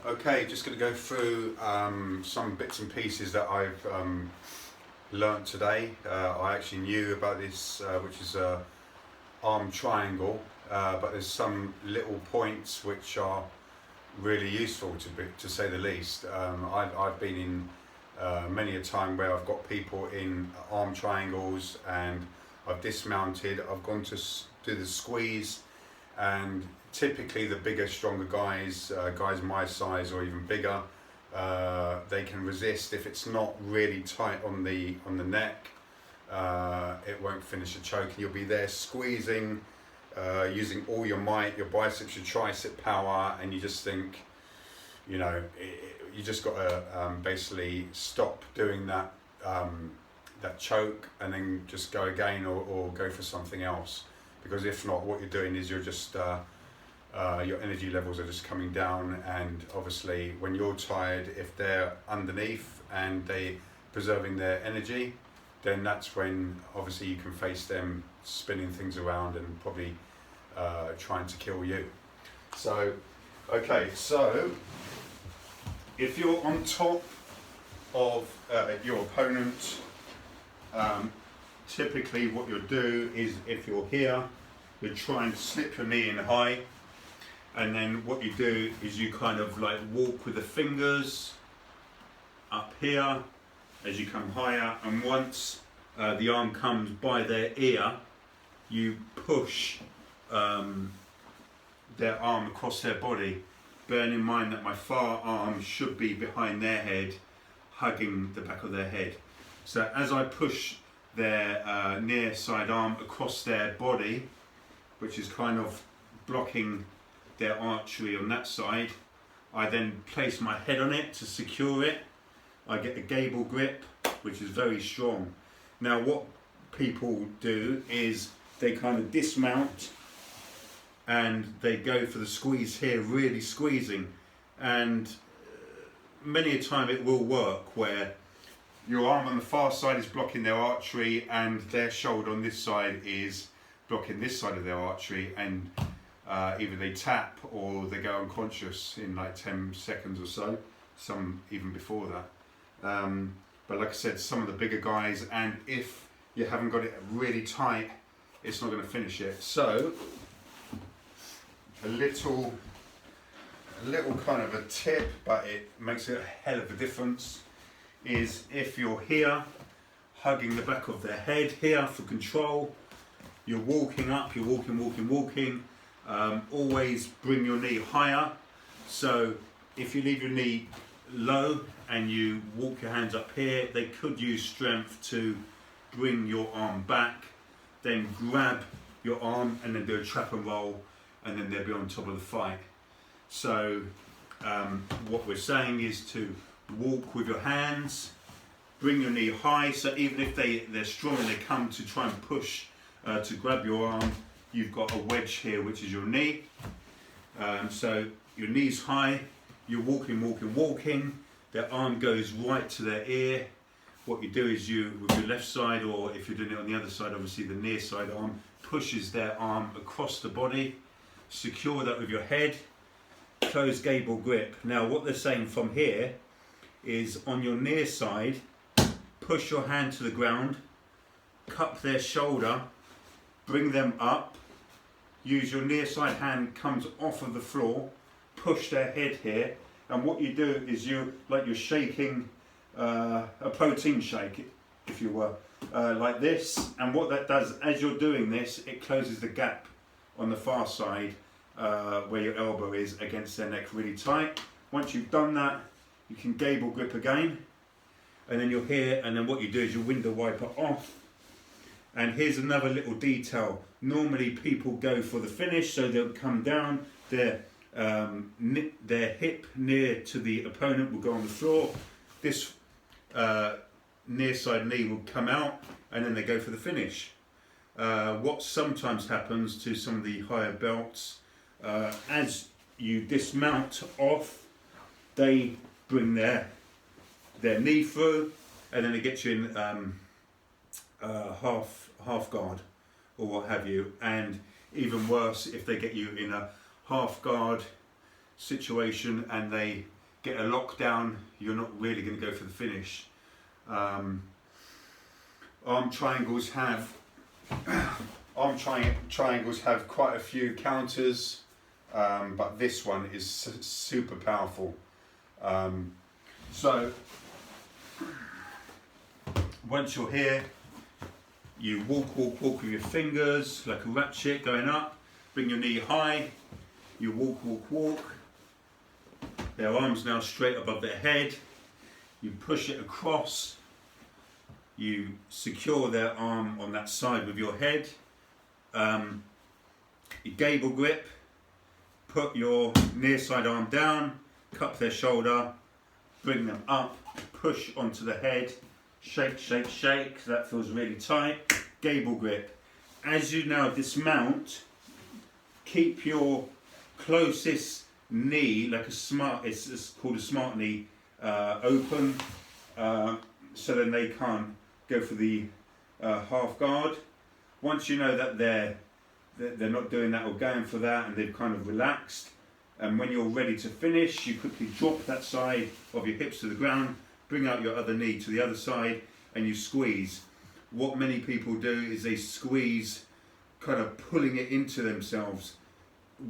Okay, just going to go through some bits and pieces that I've learnt today. I actually knew about this, which is a arm triangle, but there's some little points which are really useful to say the least. I've been in many a time where I've got people in arm triangles and I've dismounted, I've gone to do the squeeze, and typically the bigger, stronger guys, guys my size or even bigger, they can resist. If it's not really tight on the neck, it won't finish a choke, and you'll be there squeezing, using all your might, your biceps, your tricep power, and you just think, you know, you just got to basically stop doing that that choke and then just go again, or go for something else, because if not, what you're doing is you're just your energy levels are just coming down, and obviously when you're tired, if they're underneath and they preserving their energy, then that's when obviously you can face them spinning things around and probably trying to kill you. So okay, so if you're on top of your opponent, typically what you'll do is, if you're here, you try and slip your knee in high, and then what you do is you kind of like walk with the fingers up here as you come higher, and once the arm comes by their ear, you push their arm across their body, bearing in mind that my far arm should be behind their head, hugging the back of their head. So as I push their near side arm across their body, which is kind of blocking their archery on that side, I then place my head on it to secure it. I get a gable grip, which is very strong. Now what people do is they kind of dismount and they go for the squeeze here, really squeezing, and many a time it will work where your arm on the far side is blocking their archery and their shoulder on this side is blocking this side of their archery, and either they tap or they go unconscious in like 10 seconds or so, some even before that. But like I said, some of the bigger guys, and if you haven't got it really tight, it's not going to finish it. So a little kind of a tip, but it makes a hell of a difference, is if you're here hugging the back of their head here for control, you're walking up, you're walking, always bring your knee higher. So if you leave your knee low and you walk your hands up here, they could use strength to bring your arm back, then grab your arm and then do a trap and roll, and then they'll be on top of the fight. So what we're saying is to walk with your hands, bring your knee high, so even if they're strong and they come to try and push to grab your arm, you've got a wedge here, which is your knee. So your knee's high, you're walking, their arm goes right to their ear. What you do is you, with your left side, or if you're doing it on the other side, obviously the near side arm, pushes their arm across the body, secure that with your head, close gable grip. Now what they're saying from here is, on your near side, push your hand to the ground, cup their shoulder, bring them up, use your near side hand comes off of the floor, push their head here, and what you do is you're shaking a protein shake, if you were, like this, and what that does, as you're doing this, it closes the gap on the far side where your elbow is against their neck really tight. Once you've done that, you can gable grip again, and then you're here, and then what you do is you window wiper off. And here's another little detail. Normally people go for the finish, so they'll come down, their hip near to the opponent will go on the floor, this near side knee will come out, and then they go for the finish. What sometimes happens to some of the higher belts, as you dismount off, they bring their knee through, and then it gets you in half guard or what have you, and even worse if they get you in a half guard situation and they get a lockdown, you're not really going to go for the finish. Arm triangles have triangles have quite a few counters, but this one is super powerful. So once you're here, you walk with your fingers like a ratchet going up. Bring your knee high. You walk. Their arms now straight above their head. You push it across. You secure their arm on that side with your head. You gable grip. Put your near side arm down. Cup their shoulder. Bring them up. Push onto the head. Shake. That feels really tight. Gable grip. As you now dismount, keep your closest knee, like a smart, it's called a smart knee, open, so then they can't go for the half guard. Once you know that they're not doing that or going for that and they've kind of relaxed, and when you're ready to finish, you quickly drop that side of your hips to the ground, bring out your other knee to the other side, and you squeeze. What many people do is they squeeze, kind of pulling it into themselves.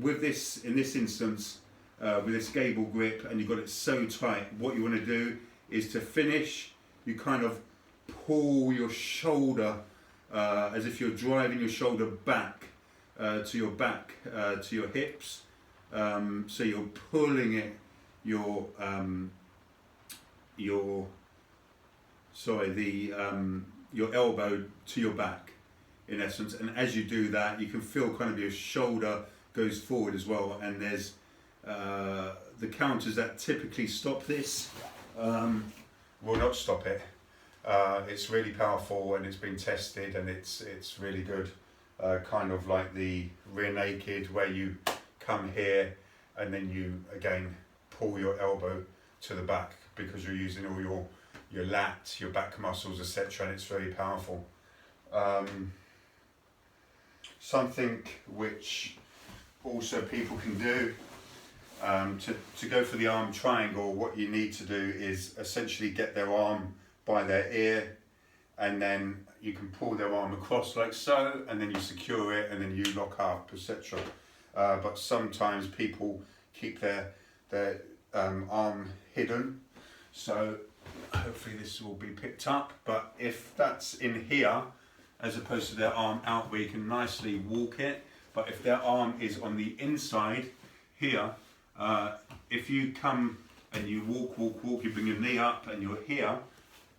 With this, in this instance, with this gable grip, and you've got it so tight, what you want to do is to finish, you kind of pull your shoulder as if you're driving your shoulder back to your hips. So you're pulling it, your elbow to your back, in essence. And as you do that, you can feel kind of your shoulder goes forward as well. And there's the counters that typically stop this will not stop it. It's really powerful and it's been tested and it's really good. Kind of like the rear naked, where you come here and then you again pull your elbow to the back because you're using all your lats, your back muscles, etc., and it's very powerful. Something which also people can do to go for the arm triangle, what you need to do is essentially get their arm by their ear, and then you can pull their arm across like so, and then you secure it, and then you lock up, etc. But sometimes people keep their arm hidden, so hopefully this will be picked up. But if that's in here, as opposed to their arm out where you can nicely walk it, but if their arm is on the inside here, if you come and you walk, you bring your knee up and you're here,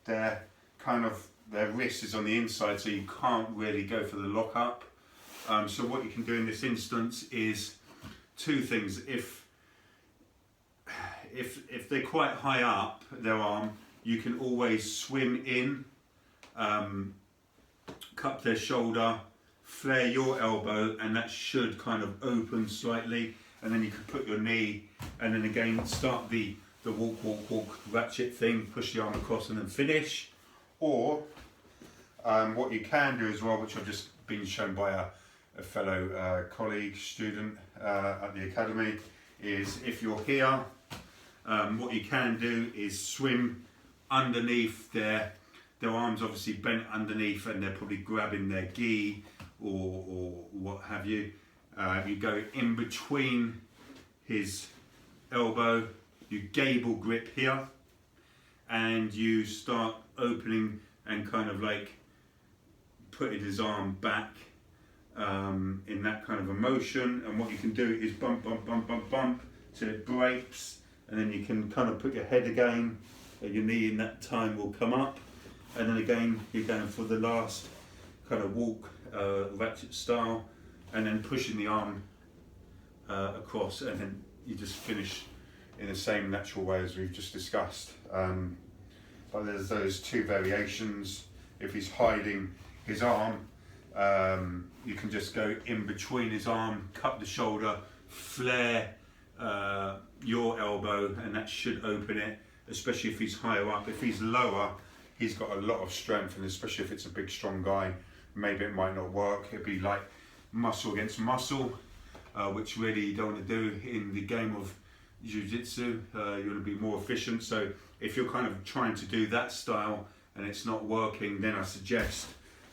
their wrist is on the inside, so you can't really go for the lock up. So what you can do in this instance is two things. If they're quite high up, their arm, you can always swim in, cup their shoulder, flare your elbow, and that should kind of open slightly, and then you can put your knee, and then again start the walk ratchet thing, push the arm across and then finish. Or what you can do as well, which I've just been shown by a fellow colleague, student at the academy, is if you're here, what you can do is swim underneath their arms, obviously bent underneath, and they're probably grabbing their gi or what have you. You go in between his elbow, you gable grip here, and you start opening and kind of like putting his arm back in that kind of a motion. And what you can do is bump till it breaks, and then you can kind of put your head again, your knee in that time will come up, and then again you're going for the last kind of walk ratchet style, and then pushing the arm across, and then you just finish in the same natural way as we've just discussed. But there's those two variations. If he's hiding his arm, you can just go in between his arm, cup the shoulder, flare your elbow, and that should open it, especially if he's higher up. If he's lower, he's got a lot of strength, and especially if it's a big strong guy, maybe it might not work. It'd be like muscle against muscle, which really you don't want to do in the game of Jiujitsu, you want to be more efficient. So if you're kind of trying to do that style and it's not working, then I suggest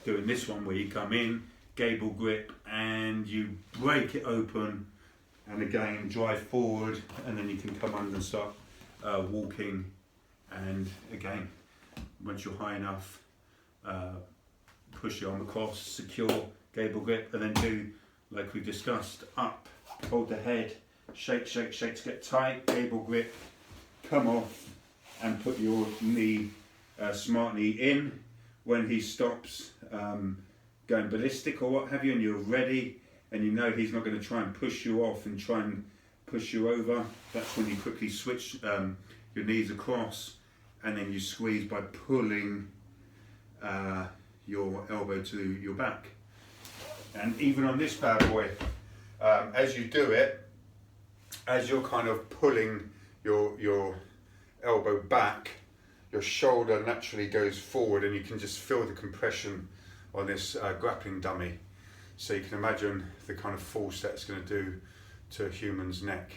doing this one where you come in, gable grip, and you break it open, and again drive forward, and then you can come under and start walking. And again, once you're high enough, push your arm across, secure, gable grip, and then do like we discussed, up, hold the head, shake, shake, shake to get tight, gable grip, come off, and put your knee smartly in. When he stops going ballistic or what have you, and you're ready, and you know he's not going to try and push you off and try and push you over, that's when you quickly switch your knees across, and then you squeeze by pulling your elbow to your back. And even on this bad boy, as you do it, as you're kind of pulling your elbow back, your shoulder naturally goes forward, and you can just feel the compression on this grappling dummy. So you can imagine the kind of force that's going to do to a human's neck.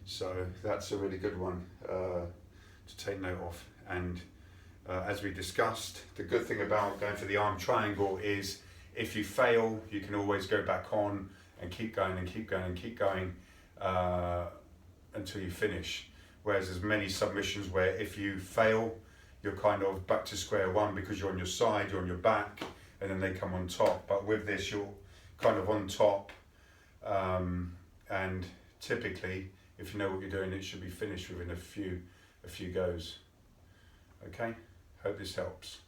So that's a really good one to take note of. And as we discussed, the good thing about going for the arm triangle is if you fail, you can always go back on and keep going and keep going and keep going until you finish. Whereas there's many submissions where if you fail, you're kind of back to square one because you're on your side, you're on your back, and then they come on top. But with this, you're kind of on top, and typically, if you know what you're doing, it should be finished within a few goes. Okay, hope this helps.